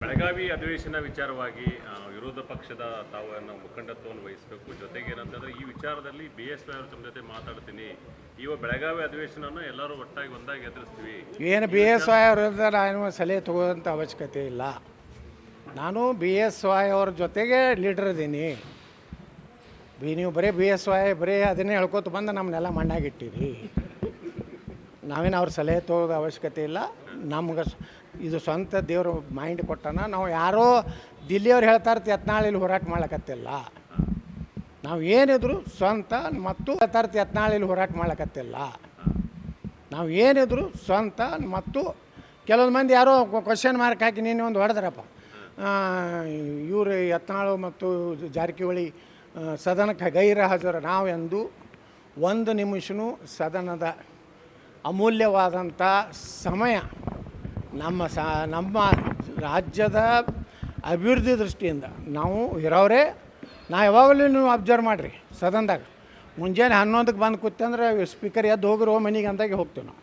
ಬೆಳಗಾವಿ ಅಧಿವೇಶನ ವಿಚಾರವಾಗಿ ವಿರೋಧ ಪಕ್ಷದ ತಾವು ಮುಖಂಡತ್ವವನ್ನು ವಹಿಸಬೇಕು. ಜೊತೆಗೆ ಏನಂತಂದ್ರೆ ಈ ವಿಚಾರದಲ್ಲಿ BSY ಅವರು ತಮ್ಮ ಜೊತೆ ಮಾತಾಡ್ತೀನಿ. ಇವ ಬೆಳಗಾವಿ ಅಧಿವೇಶನವನ್ನು ಎಲ್ಲರೂ ಒಟ್ಟಾಗಿ ಒಂದಾಗಿ ಎದುರಿಸ್ತೀವಿ. ಏನು BSY ಅವರಿಂದ ನಾನು ಸಲಹೆ ತಗೋದಂಥ ಅವಶ್ಯಕತೆ ಇಲ್ಲ. ನಾನು BSY ಅವ್ರ ಜೊತೆಗೆ ಲೀಡರ್ ಇದ್ದೀನಿ. ನೀವು ಬರೀ BSY ಬರೀ ಅದನ್ನೇ ಹೇಳ್ಕೊತ ಬಂದು ನಮ್ಮನ್ನೆಲ್ಲ ಮಣ್ಣಾಗಿಟ್ಟಿರಿ. ನಾವೇನು ಅವ್ರ ಸಲಹೆ ತಗೋದ ಅವಶ್ಯಕತೆ ಇಲ್ಲ. ನಮ್ಗೆ ಇದು ಸ್ವಂತ ದೇವರು ಮೈಂಡ್ ಕೊಟ್ಟಾನ. ನಾವು ಯಾರೋ ದಿಲ್ಲಿಯವ್ರು ಹೇಳ್ತಾರೆ ಯತ್ನಾಳಲ್ಲಿ ಹೋರಾಟ ಮಾಡ್ಲಕತ್ತಿಲ್ಲ. ನಾವು ಏನಿದ್ರು ಸ್ವಂತ ಮತ್ತು ಯತ್ನಾಳಲ್ಲಿ ಹೋರಾಟ ಮಾಡ್ಲಕತ್ತಿಲ್ಲ. ನಾವು ಏನಿದ್ರು ಸ್ವಂತ ಮತ್ತು ಕೆಲವೊಂದು ಮಂದಿ ಯಾರೋ ಕ್ವಶನ್ ಮಾರ್ಕ್ ಹಾಕಿ ನೀನು ಒಂದು ಹೊಡೆದ್ರಪ್ಪ, ಇವರು ಯತ್ನಾಳು ಮತ್ತು ಜಾರಕಿಹೊಳಿ ಸದನಕ್ಕೆ ಗೈರು ಹಾಜರು. ನಾವೆಂದು ಒಂದು ನಿಮಿಷನೂ ಸದನದ ಅಮೂಲ್ಯವಾದಂಥ ಸಮಯ ನಮ್ಮ ರಾಜ್ಯದ ಅಭಿವೃದ್ಧಿ ದೃಷ್ಟಿಯಿಂದ ನಾವು ಇರೋರೇ. ಯಾವಾಗಲೂ ನೀವು ಅಬ್ಸರ್ವ್ ಮಾಡಿರಿ, ಸದನದಾಗ ಮುಂಜಾನೆ 11ಕ್ಕೆ ಬಂದು ಕೂತಂದ್ರೆ ಸ್ಪೀಕರ್ ಎದ್ದು ಹೋಗಿರೋ ಮನೆಗೆ ಅಂದಾಗೆ ಹೋಗ್ತೀವಿ ನಾವು.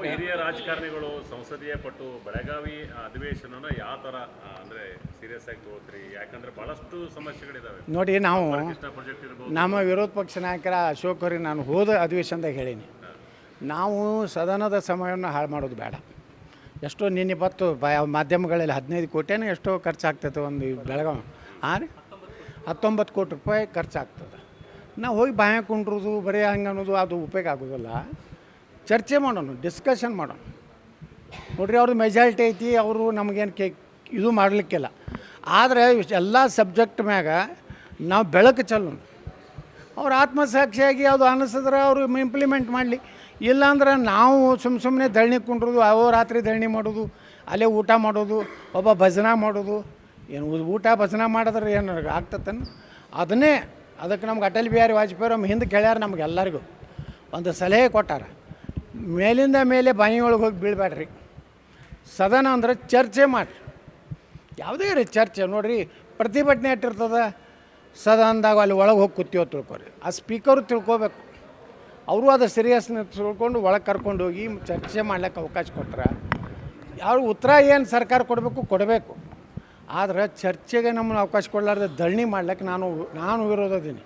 ಹಿರಿಯ ರಾಜಕಾರಣಿಗಳು ಸಂಸದೀಯ ಪಟ್ಟು ಬೆಳಗಾವಿ ಅಧಿವೇಶನ ಯಾವ ಥರ ಅಂದರೆ ಸೀರಿಯಸ್ ಆಗಿ ತಗೋತ್ರಿ? ಯಾಕಂದರೆ ಭಾಳಷ್ಟು ಸಮಸ್ಯೆಗಳಿದ್ದಾವೆ ನೋಡಿ. ನಾವು ನಮ್ಮ ವಿರೋಧ ಪಕ್ಷ ನಾಯಕರ ಅಶೋಕ್ ಅವ್ರಿಗೆ ನಾನು ಹೋದ ಅಧಿವೇಶನದಾಗ ಹೇಳೀನಿ, ನಾವು ಸದನದ ಸಮಯವನ್ನು ಹಾಳು ಮಾಡೋದು ಬೇಡ. ಎಷ್ಟೋ ನಿನ್ನೆ ಬತ್ತು ಮಾಧ್ಯಮಗಳಲ್ಲಿ 15 ಕೋಟಿನೂ ಎಷ್ಟೋ ಖರ್ಚಾಗ್ತದೆ ಒಂದು ಬೆಳಗಾವಿ. 19 ಕೋಟಿ ರೂಪಾಯಿ ಖರ್ಚಾಗ್ತದೆ. ನಾವು ಹೋಗಿ ಬಾಯ ಕುಂಡ್ರೋದು ಬರೀ ಹಂಗೆ ಅನ್ನೋದು ಅದು ಉಪಯೋಗ ಆಗೋದಿಲ್ಲ. ಚರ್ಚೆ ಮಾಡೋಣ, ಡಿಸ್ಕಷನ್ ಮಾಡೋಣ. ನೋಡ್ರಿ, ಅವ್ರದ್ದು ಮೆಜಾರಿಟಿ ಐತಿ, ಅವರು ನಮಗೇನು ಇದು ಮಾಡಲಿಕ್ಕಿಲ್ಲ. ಆದರೆ ಎಲ್ಲ ಸಬ್ಜೆಕ್ಟ್ ಮ್ಯಾಗ ನಾವು ಬೆಳಕು ಚೆಲ್ಲೋಣ. ಅವ್ರು ಆತ್ಮಸಾಕ್ಷಿಯಾಗಿ ಅದು ಅನ್ನಿಸಿದ್ರೆ ಅವರು ಇಂಪ್ಲಿಮೆಂಟ್ ಮಾಡಲಿ. ಇಲ್ಲಾಂದ್ರೆ ನಾವು ಸುಮ್ಮನೆ ಧರಣಿ ಕುಂಡ್ರೋದು, ರಾತ್ರಿ ಧರಣಿ ಮಾಡೋದು, ಅಲ್ಲೇ ಊಟ ಮಾಡೋದು, ಒಬ್ಬ ಭಜನಾ ಮಾಡೋದು. ಏನು ಊಟ ಭಜನಾ ಮಾಡಿದ್ರೆ ಏನು ಆಗ್ತತನ? ಅದಕ್ಕೆ ನಮ್ಗೆ ಅಟಲ್ ಬಿಹಾರಿ ವಾಜಪೇಯಿ ನಮ್ಮ ಹಿಂದೆ ಕೇಳ್ಯಾರ. ನಮಗೆಲ್ಲರಿಗೂ ಒಂದು ಸಲಹೆ ಕೊಟ್ಟಾರ, ಮೇಲಿಂದ ಮೇಲೆ ಬಾಯಿ ಒಳಗೆ ಹೋಗಿ ಬೀಳಬೇಡ್ರಿ. ಸದನ ಅಂದ್ರೆ ಚರ್ಚೆ ಮಾಡಿರಿ, ಯಾವುದೇ ರೀ ಚರ್ಚೆ. ನೋಡಿರಿ, ಪ್ರತಿಭಟನೆ ಇಟ್ಟಿರ್ತದೆ ಸದನದಾಗ, ಅಲ್ಲಿ ಒಳಗೆ ಹೋಗಿ ಕೂತೀವೋ ತಿಳ್ಕೊರಿ. ಆ ಸ್ಪೀಕರು ತಿಳ್ಕೊಬೇಕು, ಅವರು ಅದು ಸೀರಿಯಸ್ನೆಸ್ ತಿಳ್ಕೊಂಡು ಒಳಗೆ ಕರ್ಕೊಂಡು ಹೋಗಿ ಚರ್ಚೆ ಮಾಡ್ಲಿಕ್ಕೆ ಅವಕಾಶ ಕೊಟ್ರೆ ಯಾರು ಉತ್ತರ ಏನು ಸರ್ಕಾರ ಕೊಡಬೇಕು. ಆದರೆ ಚರ್ಚೆಗೆ ನಮ್ಮನ್ನು ಅವಕಾಶ ಕೊಡಲಾರ್ದೆ ಧರಣಿ ಮಾಡ್ಲಿಕ್ಕೆ ನಾನು ವಿರೋಧದೀನಿ.